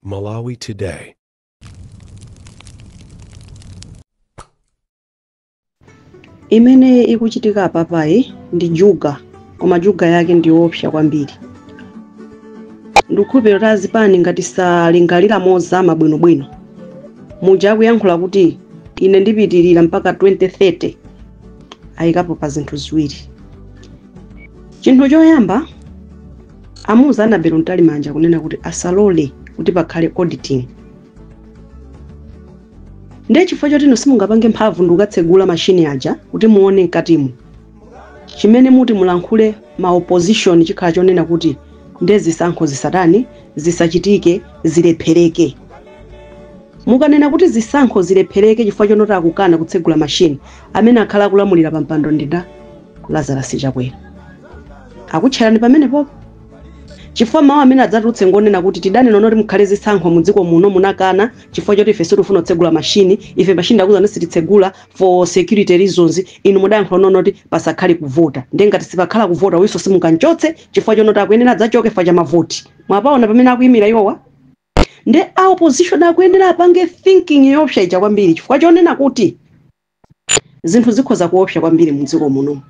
Malawi Today. Imene ikuchitika papayi ndi juga, koma juga yake ndi opsa kwambiri. Ndikhupe razi pani ngati salingalira mozama bwinobwino. Muja akuyankhula kuti ine ndipitirira mpaka 2030 ayikapo pa zinthu ziwiri. Chinthu choyamba amuza Anabel Ntalimanja kunena kuti asalole kuti pakhale auditing. Ndiye chifukwa choti inu simungapange mphamvu ndikukatsegula mashini aja kuti muone mkatimu. Chimene muti mulankhule ma opposition chikhala chonena kuti zisankho zisatani zisachitike zilephereke. Mukanena kuti zisankho zilephereke chifukwa chonota akukana kutsegula mashini, amene akhala kulamulira pa mpando ndinda Lazarus Chakwera. Akutcherani pamene popo. Chifukwa mawu amene adzatulutse ngonena kuti tidane nonoti mukhale zisankho mu dziko muno munakana chifukwa choti ife sifuna kutsegula mashini, ife mashini akuzana sititsegula for security reasons, inu mudayankhula nonoti pasakhale kuvota. Ndiye ngati sipakhala kuvota wiso simukanchotse chifukwa chonoti akuyenera adzachoke fa cha mavoti. Mwapaona pamene akuyimira iwowa. Ndiye a opposition akuyenera apange thinking yopsa ija kwambiri chifukwa chonena kuti zinthu zikhoza kuopsa kwambiri mu dziko muno.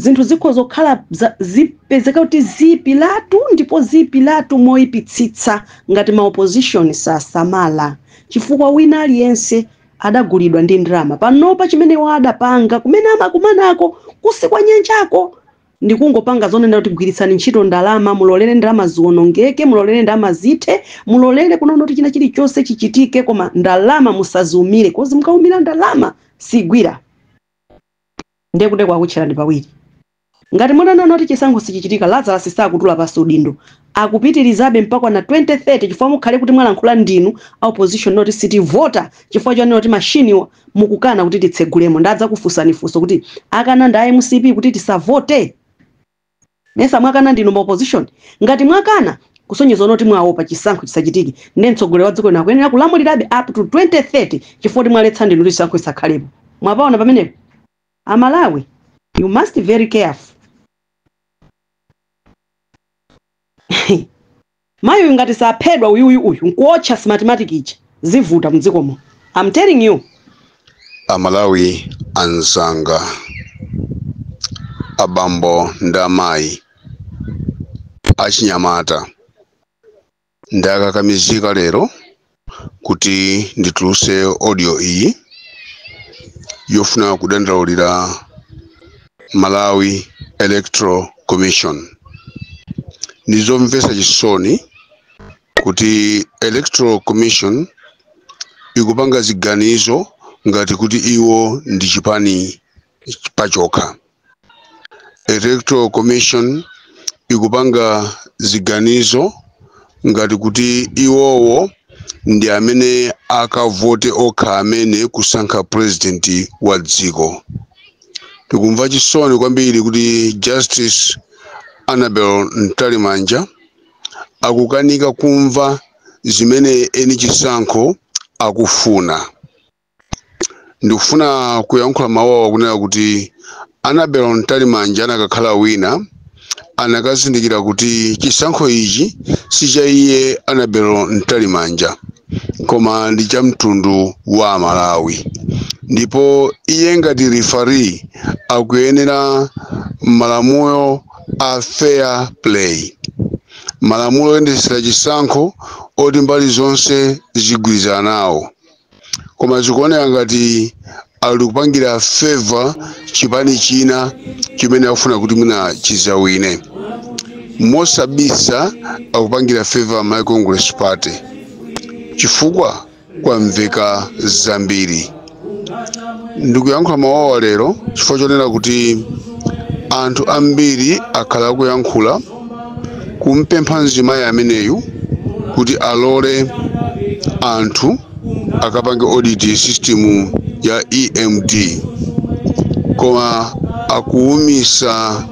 Zinthu zikhoza kukhala zipezeka kuti zipilatu ndipo zipilatu moyipitsitsa ngati ma opposition sasamala chifukwa wina aliyense adagulidwa ndi ndrama. Panopa chimene wadapanga kumene amakumanako kusikwa nyenjako ndi kungopanga zonena kuti gwiritsani ntchito ndalama, mulolere ndalama ziwonongeke, mulolere ndalama zithe, mulolere kunono kuti china chilichonse chichitike, koma ndalama musaziumire kozi mukaumira ndalama sigwira. Ndiye kuti kwakutcherani pawiri. Ngati mwana noti chisankho sichichitika, Lazarus sakutula pasi udindo, akupitirizabe mpaka na 2030 chifukwa mukhale kuti mwalankhula ndinu opposition noti city voter chifukwa chonena kuti mashini mukukana kuti titsegulemo. Ndadza kufunsani funso kuti akana nda MCP kuti tisavote. Nesa mwakana ndinu ma opposition. Ngati mwakana kusonyeza noti mwaopa chisankho chisachitike, ndiye mtsogoleri wa dziko akuyenera kulamulirabe up to 2030 chifukwa kuti mwaletsa ndinu kuti chisankho chisakhalepo. Mwapaona pamenepo? Amalawi, you must be very careful. Mayo ngati saphedwa uyu nkuotcha mathematics zivuta mdziko mo. I'm telling you. Amalawi anzanga, abambo ndamayi achinyamata, ndakakamizika lero kuti ndituluse audio iyi yofuna kudandaulira Malawi Electoral Commission. Ndizomvesa chisoni kuti Electoral Commission ikupanga ziganizo ngati kuti iwo ndi chipani pachokha. Electoral Commission ikupanga ziganizo ngati kuti iwowo ndi amene akavote okha amene kusankha president wa dziko. Tikumva chisoni kwambiri kuti Justice Anabel Ntalimanja akukanika kumva zimene eni chisankho akufuna. Ndikufuna kuyankhula mawawa kunena kuti Anabel Ntalimanja anakakhala wina anakazindikira kuti chisankho ichi si cha iye Anabel Ntalimanja koma ndi cha mtundu wa Malawi. Ndipo iye ngati referee akuyenera malamulo a fair play, malamulo oyendesera chisankho oti mbali zonse zigwirizana nawo. Koma zikuoneka ngati ali kupangira favor chipani china chimene akufuna kuti mwina chizawine. Mosabisa akupangira favor my Congress Party chifukwa kwamveka zambiri. Ndikuyankhula mawawa lero chifukwa chonena kuti anthu ambiri akhala kuyankhula kumpempha mzimayi ameneyu kuti alole anthu akapange audit system ya EMD, koma akuumisa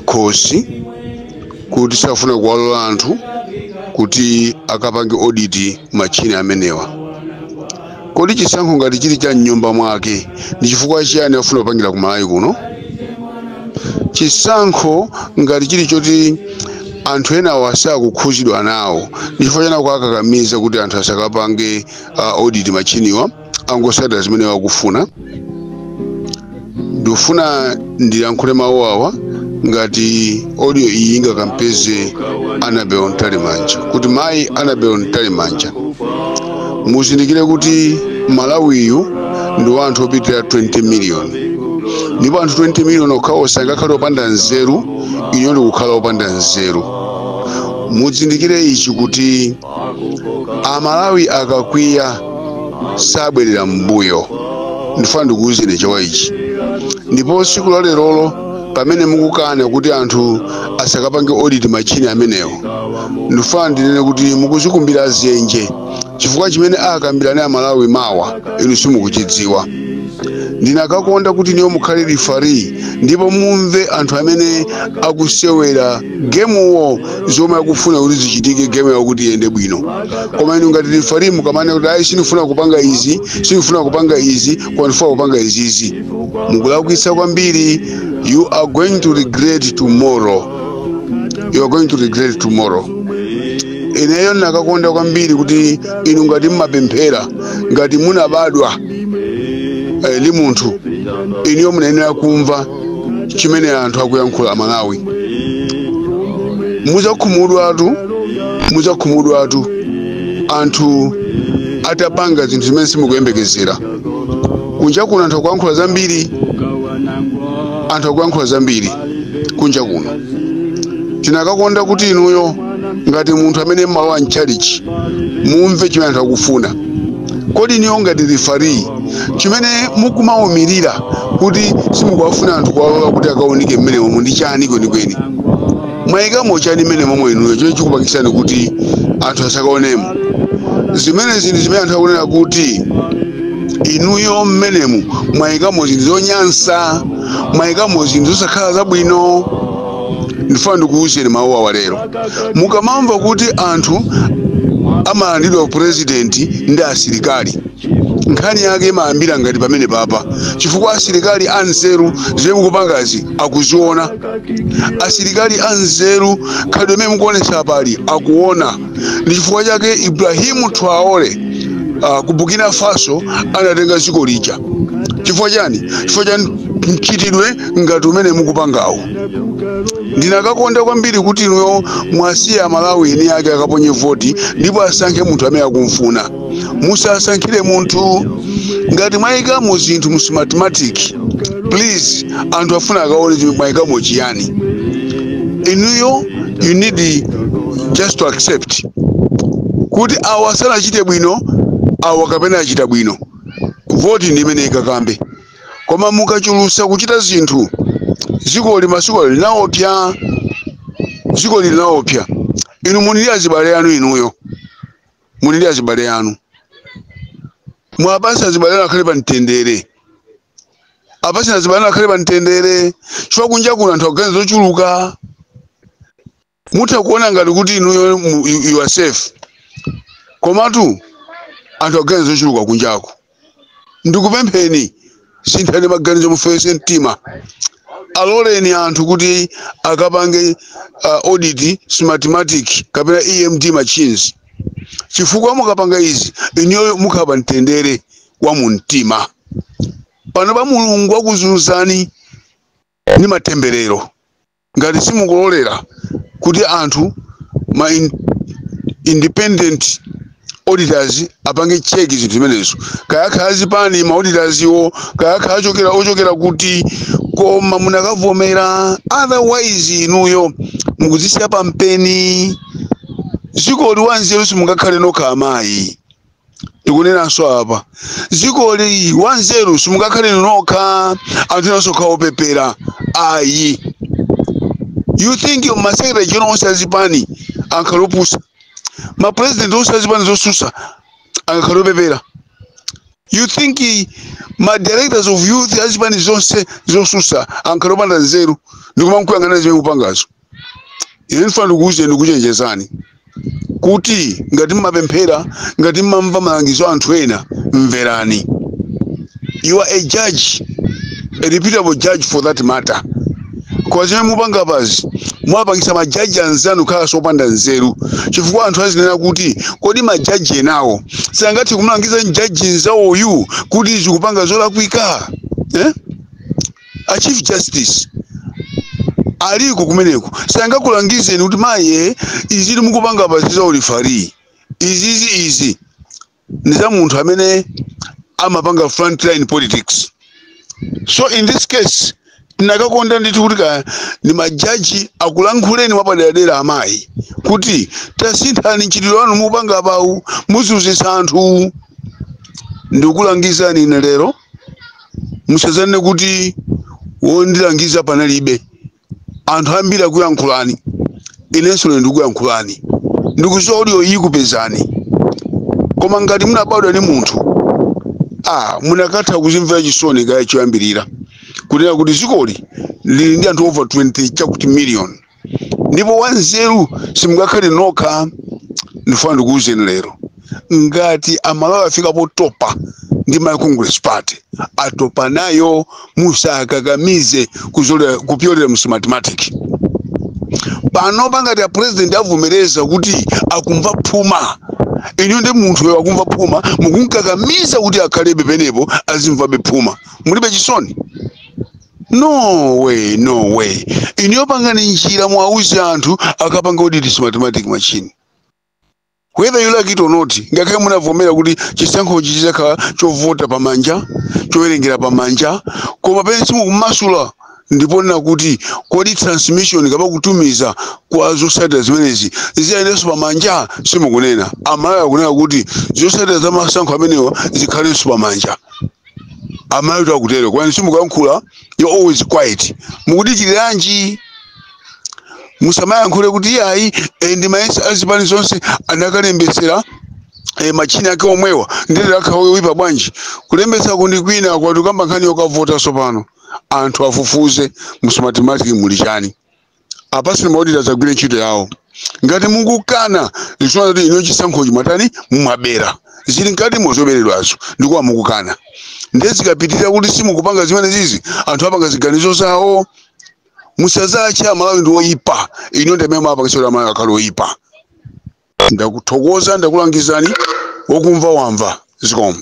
khosi kuti safuna kuwalola anthu kuti akapange audit machini amenewa. Kodi chisankho ngati chili cha nyumba mwake ndi chifukwa chiyani afuna kupangira ku Malawi kuno? Chisankho ngati chili choti anthu ena wasa kukhuzidwa nawo ndifo chana kwakakamiza kuti anthu asakapange audit machiniwa angosata zimene wakufuna. Ndofuna ndiyankhule mawu awa ngati audio iyi ingakampeze Annabel Ntalimanja kuti mayi Annabel Ntalimanja muzindikire kuti Malawiyu ndi anthu opitira 20 million ndipo anthu 20 million okhawo sangakhala opanda nzeru inyo ndi kukhala opanda nzeru. Muzindikire ichi kuti Amalawi akakwiya sabwerera mbuyo. Ndifuna ndikuwuzeni chawa ichi. Ndipo siku la lerolo pamene mukukana kuti anthu asakapange audit machini amenewo ndifuna ndinene kuti mukuzikumbira zenje chifukwa chimene akambirana Amalawi mawa inu simukuchidziwa. Ndinakakonda kuti niyo mukhale referee ndipo mumve anthu amene akusewera gemuwo zomwe akufuna kuti zichitike game yakuti iyende bwino. Koma inu ngati referee mukamane kuti ayi sinifuna kupanga izi, sinifuna kupanga izi, kwa ndifuna kupanga izizi, mukulakwitsa kwambiri. You are going to regret tomorrow. You are going to regret tomorrow. Ineyo nakakonda kwambiri kuti inu ngati mmapemphera ngati munabadwa li munthu iniyo munayenera kumva chimene anthu akuyankhula Malawi. Muzakhumudwatu anthu atapanga zinthu zimene simukuyembekezera. Kunja kuno anthu akuyankhula zambiri, kunja kuno. Tinakakonda kuti inuyo ngati munthu amene mmalowa mchalichi mumve chimene anthu akufuna. Kodi niyo ngati referee chimene mukumawumirira kuti simukuwafuna anthu kwalola kuti akaoneke mmene momwe ndi chani kwenikweni. Mwayikamo chani mmene momwe inuyo chimene chikupakisani kuti anthu asakaonemo. Zimene zinthu zimene anthu akunena kuti inuyo mmenemu mwayikamo zinthu zonyansa, mwayikamo zinthu zosakhala zabwino. Ndifuna ndikuwuzeni mawu awa lero. Mukamamva kuti anthu amalandidwa president ndi asilikali, nkhani yake imayambira ngati pamene papa chifukwa asilikali anzeru zimene mukupangazi akuziona. Asilikali anzeru khalidwe limene mukuonesa pali akuona. Ndi chifukwa chake Ibrahim Traore ku Burkina Faso anatenga dziko lija. Chifukwa chani? Chifukwa cha mchitidwe ngati umene mukupangawo. Ndinakakonda kwambiri kuti inuyo mwasiya Malawi eni yake akaponye voti ndipo asankhe munthu amene akumfuna. Musasankhire munthu ngati mwayikamo zinthu mu mathematics. Please anthu afuna akaone zimene mwayikamo chiyani. Inuyo you need just to accept kuti awa sanachite bwino awa kapena achita bwino. Voti ndi imene ikakambe. Koma mukachulusa kuchita zinthu dziko linaopya. Inu munili azibale anu inuyo. Munili azibale anu. Mwabasa azibale anu akhale pa mtendere. Abasa azibale anu akhale pa mtendere. Chifukwa kunja kuno anthu akuganiza zochuluka. Mutakuona ngati kuti inuyo you are safe. Komatu anthu akuganiza zochuluka kunjako. Ndikupempheni sinthani maganizo mufese mtima. Aloleni anthu kuti akapange audit mathematics kapena EMD machines. Chifukwa mukapanga izi inyo mukaba mtendere wa mumtima. Pano pa Mulungu akuzunzani ni matemberero. Ngati simukulolera kuti anthu independent auditors apange check zinthu zimenezo. Kaya khazi pani ma auditors yo kaya ochokera kuti koma munakavomera. Otherwise inuyo mukuzisiya pampeni. Dziko liwanzeru simungakhale nokha amayi. Ndikunenanso apa. Dziko liwanzeru simungakhale nokha anthu naso kaopepera. Ayi. You think your Secretary General Sazipani ankalopusa. Ma president Sazipani zosusa ankalopepera. You think my directors of youth Sazipani zosusa ankalopanda nzeru. Ndikumamkuyangana zimene kupangazo. Ine ndifuna ndikuchenjezani kuti ngati mmapemphera ngati mmamva malangizo anthu ena mverani. You are a judge, a reputable judge for that matter. Kwa zimene mupanga pazi mwapangisa majaji anzanu khala sopanda nzeru chifukwa anthu azinena kuti kodi majaji enawo sangati kumulangiza jaji nzawoyu kuti zikupanga zolakwika a chief justice aliko kumeneko sangakulangizeni kuti maye izili mukupanga pasiza ulifari izi niza munthu amene amapanga frontline politics. So in this case nakakonda ndithu kuti ni majaji akulankhuleni mwapadera amayi kuti tasinthani nchitidwe wanu mupanga apawu muzunzitsa anthu. Ndikulangizani ine lero musazane kuti wondilangiza panalibe anthu ambiri akuyankhulani inenso ndikuyankhulani ndikuziwa kuti yoyikupezani koma ngati munabadwa ni munthu munakatha kuzimvera chisoni kaya choyambirira kunena kuti zikoli lili ndi anthu over 20 chakuti million ndipo wanzeru simungakhale nokha. Ndifuna ndikuwuzeni lero ngati amalawi afika potopa ndi my Congress party atopa nayo musakakamize kupyolera mu mathematics. Pano pangati a president avomereza kuti akumva phuma inyo ndi munthu wewe akumva phuma mukunkakamiza kuti akhalebe penepo azimvabe phuma mulibe chisoni. No way inyo pangani njira mwauze anthu akapanga audit mathematics machine. Whether you like it or not, ngakhale munavomera kuti chisankho chichizakhala chovota pamanja chowerengera pamanja koma pene simukumasula ndipo nena kuti kodi transmission kapa kutumiza kwa zotsatira zimenezi ziyendenso pamanja simukunena. Amalawi akunena kuti zotsatira za masankho amenewa zikhalenso pamanja. Amalawi akutero kwani simukuyankhula you're always quiet. Mukutichiriranji musamayankhule kuti yayi ndi mayeso azipani zonse anakalembetsera machini ake omwewa ndere akhawipa bwanji kulembetsa kundi kwina kwati kamba nkhani yokavota sopano anthu afufuze mu mathematics muli chani. Apasi maudita zagwire ntchito yawo ngati mukukana zisona kuti ino chisankho chimatani mumabera zili nkati mozoberedwazo ndikuwa mukukana ndezikapitirira kuti simukupanga zimene zizi anthu apanga ziganizo zawo. Musazacha Malawi ndi oyipa ino ndemema apakisora Malawi akali oyipa. Ndakuthokoza ndakulangizani wokumva wamva zikomo.